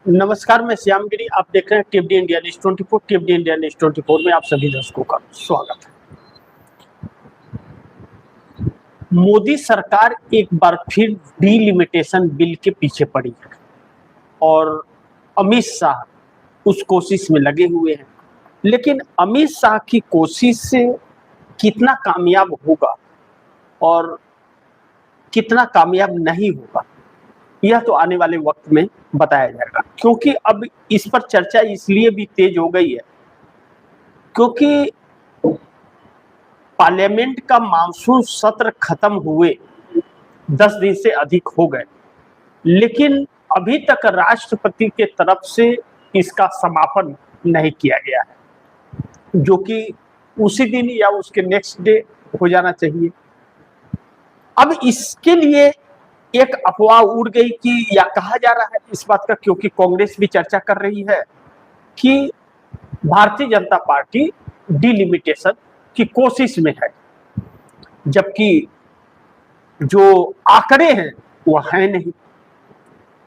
नमस्कार, मैं श्याम गिरी। आप देख रहे हैं टीएफडी इंडिया न्यूज 24। टीएफडी इंडिया न्यूज 24 में आप सभी दर्शकों का स्वागत है। मोदी सरकार एक बार फिर डीलिमिटेशन बिल के पीछे पड़ी है और अमित शाह उस कोशिश में लगे हुए हैं। लेकिन अमित शाह की कोशिश से कितना कामयाब होगा और कितना कामयाब नहीं होगा, यह तो आने वाले वक्त में बताया जाएगा। क्योंकि अब इस पर चर्चा इसलिए भी तेज हो गई है क्योंकि पार्लियामेंट का मानसून सत्र खत्म हुए 10 दिन से अधिक हो गए, लेकिन अभी तक राष्ट्रपति के तरफ से इसका समापन नहीं किया गया है, जो कि उसी दिन या उसके नेक्स्ट डे हो जाना चाहिए। अब इसके लिए एक अफवाह उड़ गई कि या कहा जा रहा है इस बात का, क्योंकि कांग्रेस भी चर्चा कर रही है कि भारतीय जनता पार्टी डिलिमिटेशन की कोशिश में है, जबकि जो आंकड़े हैं वो है नहीं।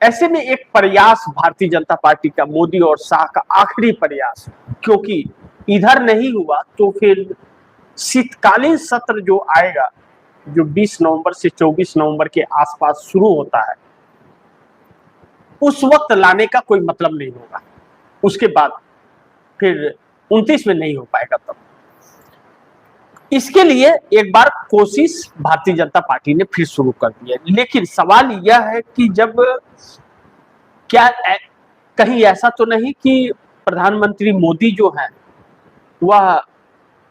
ऐसे में एक प्रयास भारतीय जनता पार्टी का, मोदी और शाह का आखिरी प्रयास, क्योंकि इधर नहीं हुआ तो फिर शीतकालीन सत्र जो आएगा, जो 20 नवंबर से 24 नवंबर के आसपास शुरू होता है, उस वक्त लाने का कोई मतलब नहीं होगा। उसके बाद फिर 29 में नहीं हो पाएगा। तब इसके लिए एक बार कोशिश भारतीय जनता पार्टी ने फिर शुरू कर दी है। लेकिन सवाल यह है कि जब क्या कहीं ऐसा तो नहीं कि प्रधानमंत्री मोदी जो है वह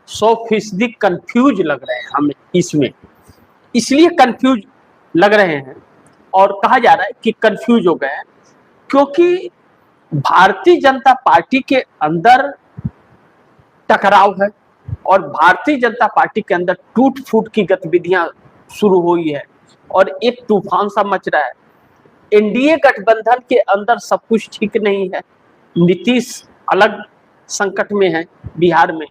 100% कंफ्यूज लग रहे हैं हमें इसमें, इसलिए कंफ्यूज लग रहे हैं और कहा जा रहा है कि कंफ्यूज हो गए हैं क्योंकि भारतीय जनता पार्टी के अंदर टकराव है और भारतीय जनता पार्टी के अंदर टूट फूट की गतिविधियां शुरू हुई है और एक तूफान सा मच रहा है। एनडीए गठबंधन के अंदर सब कुछ ठीक नहीं है। नीतीश अलग संकट में है बिहार में,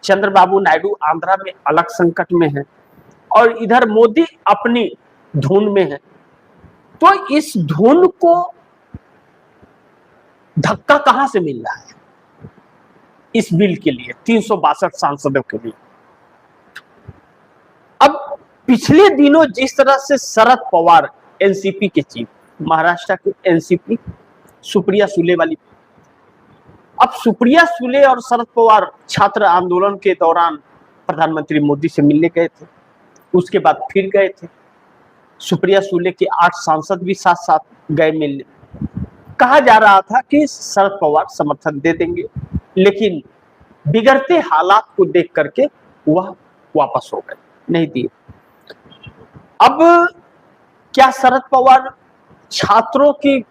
चंद्रबाबू नायडू आंध्रा में अलग संकट में है और इधर मोदी अपनी धुन में है। तो इस धुन को धक्का कहां से मिल रहा है इस बिल के लिए, 362 सांसदों के लिए? अब पिछले दिनों जिस तरह से शरद पवार, एनसीपी के चीफ, महाराष्ट्र के एनसीपी सुप्रिया सुले वाली, अब सुप्रिया सुले और शरद पवार छात्र आंदोलन के दौरान प्रधानमंत्री मोदी से मिलने गए थे, उसके बाद फिर गए थे। सुप्रिया सुले के 8 सांसद भी साथ साथ गए मिलने। कहा जा रहा था कि शरद पवार समर्थन दे देंगे, लेकिन बिगड़ते हालात को देख करके वह वापस हो गए, नहीं दिए। अब क्या शरद पवार छात्रों की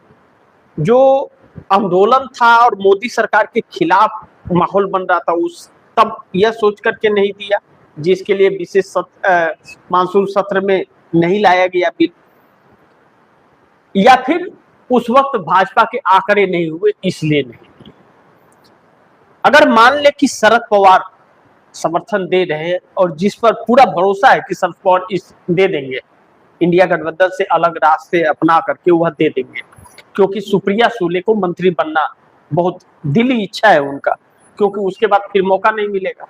जो आंदोलन था और मोदी सरकार के खिलाफ माहौल बन रहा था, उस तब यह सोच करके नहीं दिया, जिसके लिए विशेष मानसून सत्र में नहीं लाया गया बिल, या फिर उस वक्त भाजपा के आंकड़े नहीं हुए इसलिए नहीं दिए? अगर मान ले कि शरद पवार समर्थन दे रहे हैं और जिस पर पूरा भरोसा है कि शरद पवार इस दे देंगे, इंडिया गठबंधन से अलग रास्ते अपना करके वह दे देंगे, क्योंकि सुप्रिया सुले को मंत्री बनना बहुत दिली इच्छा है उनका, क्योंकि उसके बाद फिर मौका नहीं मिलेगा।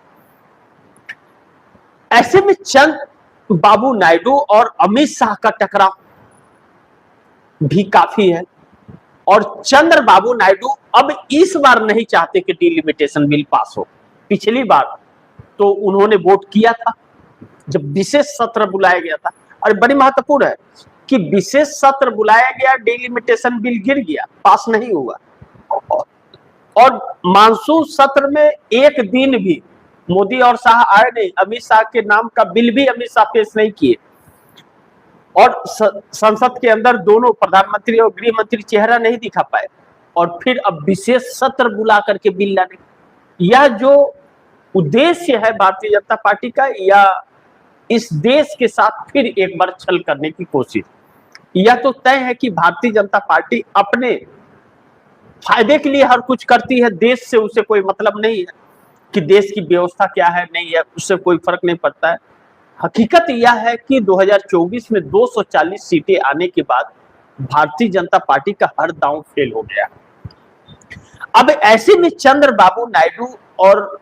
ऐसे में चंद्रबाबू नायडू और अमित शाह का टकराव भी काफी है और चंद्रबाबू नायडू अब इस बार नहीं चाहते कि डिलिमिटेशन बिल पास हो। पिछली बार तो उन्होंने वोट किया था जब विशेष सत्र बुलाया गया था, और बड़ी महत्वपूर्ण है कि विशेष सत्र बुलाया गया, डिलिमिटेशन बिल गिर गया, पास नहीं हुआ। और मानसून सत्र में एक दिन भी मोदी और शाह आए नहीं, अमित शाह के नाम का बिल भी अमित शाह पेश नहीं किए और संसद के अंदर दोनों प्रधानमंत्री और गृह मंत्री चेहरा नहीं दिखा पाए, और फिर अब विशेष सत्र बुला करके बिल लाने, यह जो उद्देश्य है भारतीय जनता पार्टी का, या इस देश के साथ फिर एक बार छल करने की कोशिश? यह तो तय है कि भारतीय जनता पार्टी अपने फायदे के लिए हर कुछ करती है, देश से उसे कोई मतलब नहीं है कि देश की व्यवस्था क्या है नहीं है, उससे कोई फर्क नहीं पड़ता है। हकीकत यह है कि 2024 में 240 सीटें आने के बाद भारतीय जनता पार्टी का हर दांव फेल हो गया। अब ऐसे में चंद्रबाबु नायडू और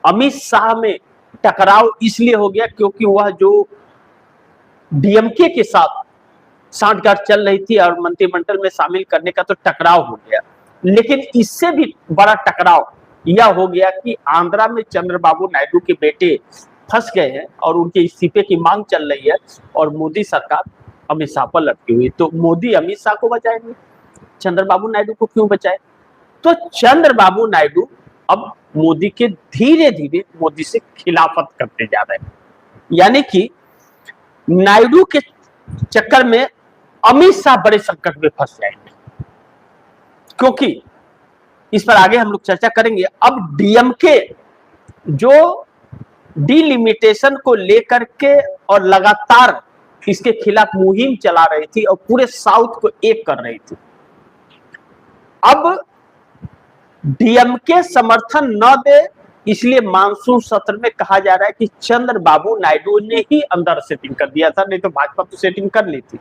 अमित शाह में टकराव इसलिए हो गया क्योंकि वह जो डीएमके के साथ सांठगांठ चल रही थी और मंत्रिमंडल में शामिल करने का तो टकराव हो गया, लेकिन इससे भी बड़ा टकराव यह हो गया कि आंध्रा में चंद्रबाबु नायडू के बेटे फंस गए हैं और उनके इस्तीफे की मांग चल रही है और मोदी सरकार अमित शाह पर लटकी हुई। तो मोदी अमित शाह को बचाएंगे, चंद्रबाबु नायडू को क्यों बचाए? तो चंद्रबाबु नायडू अब मोदी के धीरे धीरे मोदी से खिलाफत करते जा रहे हैं, यानी कि नायडू के चक्कर में अमित शाह बड़े संकट में फंस जाएंगे, क्योंकि इस पर आगे हम लोग चर्चा करेंगे। अब डीएमके जो डिलिमिटेशन को लेकर के और लगातार इसके खिलाफ मुहिम चला रही थी और पूरे साउथ को एक कर रही थी, अब डीएमके समर्थन न दे, इसलिए मानसून सत्र में कहा जा रहा है कि चंद्रबाबु नायडू ने ही अंदर सेटिंग कर दिया था, नहीं तो भाजपा तो सेटिंग कर ली थी।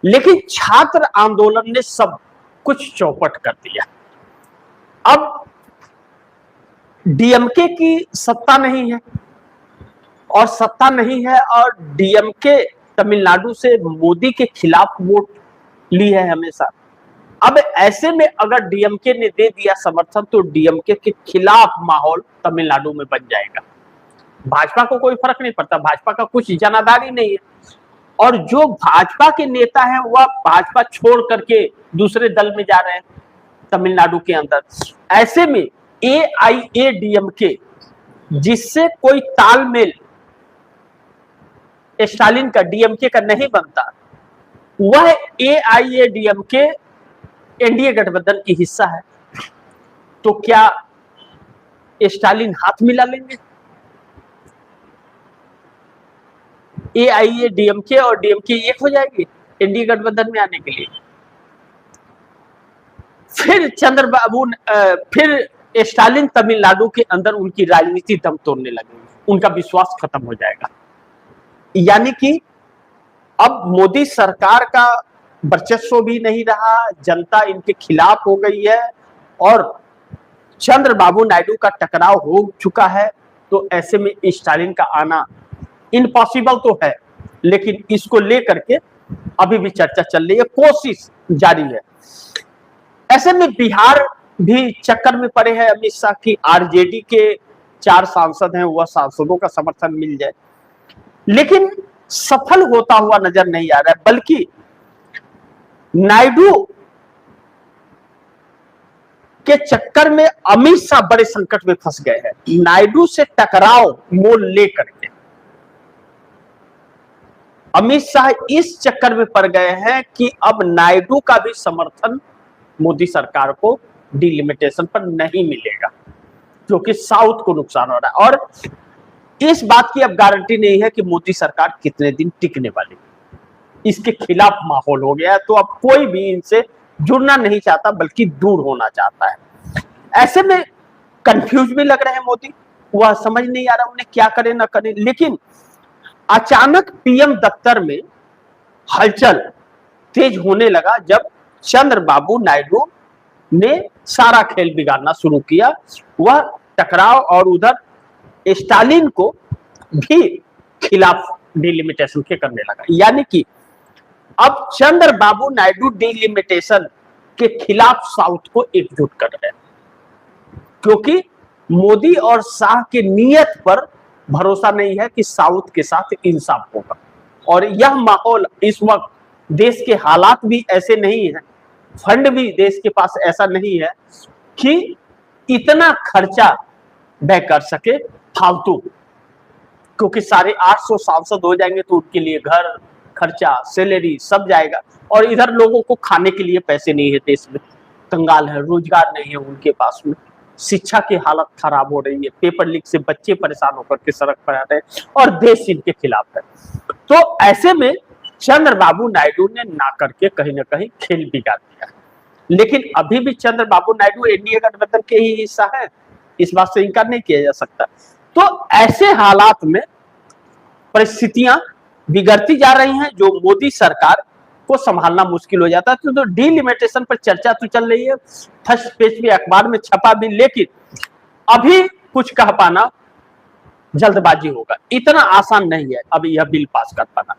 लेकिन छात्र आंदोलन ने सब कुछ चौपट कर दिया। अब डीएमके की सत्ता नहीं है और डीएमके तमिलनाडु से मोदी के खिलाफ वोट ली है हमेशा। अब ऐसे में अगर डीएमके ने दे दिया समर्थन तो डीएमके के खिलाफ माहौल तमिलनाडु में बन जाएगा। भाजपा को कोई फर्क नहीं पड़ता, भाजपा का कुछ जनाधारी नहीं है, और जो भाजपा के नेता हैं वह भाजपा छोड़ करके दूसरे दल में जा रहे हैं तमिलनाडु के अंदर। ऐसे में एआईएडीएमके जिससे कोई तालमेल स्टालिन का डीएमके का नहीं बनता, वह एआईएडीएमके एनडीए गठबंधन की हिस्सा है, तो क्या स्टालिन हाथ मिला लेंगे? एआईएडीएमके और डीएमके एक हो जाएगी एनडीए गठबंधन में आने के लिए। फिर स्टालिन तमिलनाडु के अंदर उनकी राजनीति दम तोड़ने लगेगी, उनका विश्वास खत्म हो जाएगा। यानी कि अब मोदी सरकार का वर्चस्व भी नहीं रहा, जनता इनके खिलाफ हो गई है और चंद्रबाबु नायडू का टकराव हो चुका है। तो ऐसे में स्टालिन का आना इम्पॉसिबल तो है, लेकिन इसको लेकर के अभी भी चर्चा चल रही है, कोशिश जारी है। ऐसे में बिहार भी चक्कर में पड़े हैं अमित शाह की, आरजेडी के 4 सांसद हैं, वह सांसदों का समर्थन मिल जाए, लेकिन सफल होता हुआ नजर नहीं आ रहा है, बल्कि नायडू के चक्कर में अमित शाह बड़े संकट में फंस गए हैं। नायडू से टकराव मोल लेकर के अमित शाह इस चक्कर में पड़ गए हैं कि अब नायडू का भी समर्थन मोदी सरकार को डिलिमिटेशन पर नहीं मिलेगा, क्योंकि साउथ को नुकसान हो रहा है और इस बात की अब गारंटी नहीं है कि मोदी सरकार कितने दिन टिकने वाली है। इसके खिलाफ माहौल हो गया है, तो अब कोई भी इनसे जुड़ना नहीं चाहता बल्कि दूर होना चाहता है। ऐसे में कंफ्यूज भी लग रहे हैं मोदी, वह समझ नहीं आ रहा उन्हें क्या करें ना करें। लेकिन अचानक पीएम दफ्तर में हलचल तेज होने लगा जब चंद्रबाबु नायडू ने सारा खेल बिगाड़ना शुरू किया। वह टकराव और उधर स्टालिन को भी खिलाफ डिलिमिटेशन के करने लगा, यानी कि अब चंद्रबाबु नायडू डिलिमिटेशन के खिलाफ साउथ को एकजुट कर रहे हैं, क्योंकि मोदी और शाह की नीयत पर भरोसा नहीं है कि साउथ के साथ इंसाफ होगा। और यह माहौल इस वक्त देश के हालात भी ऐसे नहीं है, फंड भी देश के पास ऐसा नहीं है कि इतना खर्चा व्यय कर सके फालतू, क्योंकि 850 सांसद हो जाएंगे तो उनके लिए घर खर्चा सैलरी सब जाएगा, और इधर लोगों को खाने के लिए पैसे नहीं है, देश में कंगाल है, रोजगार नहीं है उनके पास में, शिक्षा की हालत खराब हो रही है, पेपर लीक से बच्चे परेशान होकर के सड़क पर आ रहे हैं और देश इनके खिलाफ है। तो ऐसे में चंद्रबाबु नायडू ने ना करके कहीं ना कहीं खेल बिगाड़ दिया। लेकिन अभी भी चंद्रबाबु नायडू एनडीए गठबंधन के ही हिस्सा है, इस बात से इनकार नहीं किया जा सकता। तो ऐसे हालात में परिस्थितियां बिगड़ती जा रही हैं, जो मोदी सरकार को संभालना मुश्किल हो जाता है। तो डिलिमिटेशन पर चर्चा तो चल रही है, फर्स्ट पेज पे अखबार में छपा भी, लेकिन अभी कुछ कह पाना जल्दबाजी होगा, इतना आसान नहीं है अभी यह बिल पास कर पाना।